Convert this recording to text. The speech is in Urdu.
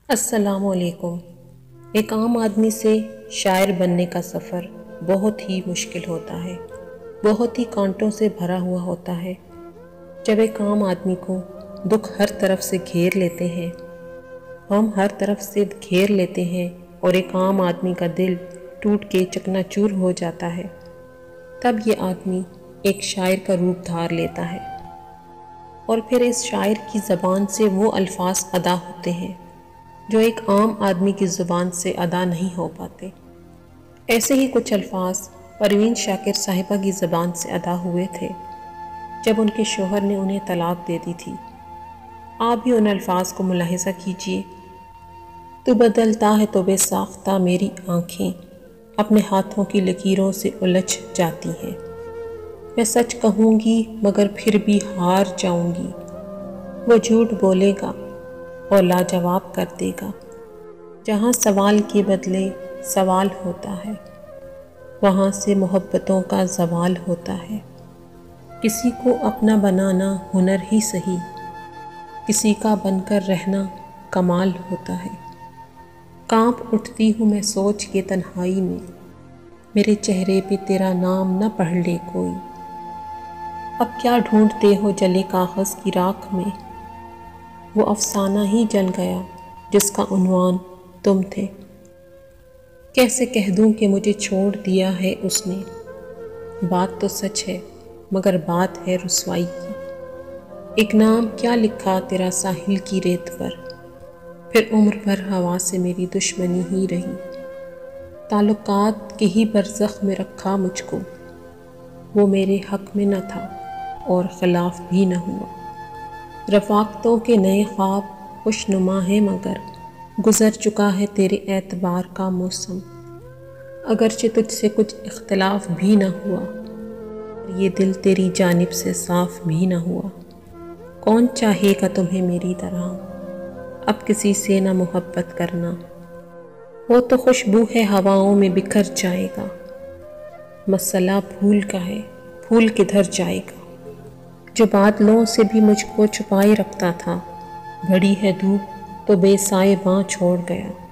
السلام علیکم۔ ایک عام آدمی سے شاعر بننے کا سفر بہت ہی مشکل ہوتا ہے، بہت ہی کانٹوں سے بھرا ہوا ہوتا ہے۔ جب ایک عام آدمی کو دکھ ہر طرف سے گھیر لیتے ہیں، غم ہر طرف سے گھیر لیتے ہیں اور ایک عام آدمی کا دل ٹوٹ کے چکنا چور ہو جاتا ہے، تب یہ آدمی ایک شاعر کا روپ دھار لیتا ہے اور پھر اس شاعر کی زبان سے وہ الفاظ ادا ہوتے ہیں جو ایک عام آدمی کی زبان سے ادا نہیں ہو پاتے۔ ایسے ہی کچھ الفاظ پروین شاکر صاحبہ کی زبان سے ادا ہوئے تھے جب ان کے شوہر نے انہیں طلاق دے دی تھی۔ آپ بھی ان الفاظ کو ملاحظہ کیجئے۔ تو بدلتا ہے تو بے ساختہ میری آنکھیں اپنے ہاتھوں کی لکیروں سے الجھ جاتی ہیں۔ میں سچ کہوں گی مگر پھر بھی ہار جاؤں گی، وہ جھوٹ بولے گا اور لاجواب کر دے گا۔ جہاں سوال کے بدلے سوال ہوتا ہے، وہاں سے محبتوں کا زوال ہوتا ہے۔ کسی کو اپنا بنانا ہنر ہی سہی، کسی کا بن کر رہنا کمال ہوتا ہے۔ کانپ اٹھتی ہوں میں سوچ کے تنہائی میں، میرے چہرے پہ تیرا نام نہ پڑھ لے کوئی۔ اب کیا ڈھونڈتے ہو جلے کاغذ کی راکھ میں، وہ افسانہ ہی جل گیا جس کا عنوان تم تھے۔ کیسے کہہ دوں کہ مجھے چھوڑ دیا ہے اس نے، بات تو سچ ہے مگر بات ہے رسوائی کی۔ ایک نام کیا لکھا تیرا ساحل کی ریت پر، پھر عمر بھر ہوا سے میری دشمنی ہی رہی۔ تعلقات کے ہی برزخ میں رکھا مجھ کو، وہ میرے حق میں نہ تھا اور خلاف بھی نہ ہوا۔ رفاقتوں کے نئے خواب خوش نما ہیں مگر گزر چکا ہے تیرے اعتبار کا موسم۔ اگرچہ تجھ سے کچھ اختلاف بھی نہ ہوا، یہ دل تیری جانب سے صاف بھی نہ ہوا۔ کون چاہے گا تمہیں میری طرح، اب کسی سے نہ محبت کرنا، وہ تو خوشبو ہے ہواؤں میں بکھر جائے گا۔ مسئلہ پھول کا ہے، پھول کدھر جائے گا، جو بادلوں سے بھی مجھ کو چھپائے رکھتا تھا۔ بڑی ہے دھوپ تو بے سائے باں چھوڑ گیا۔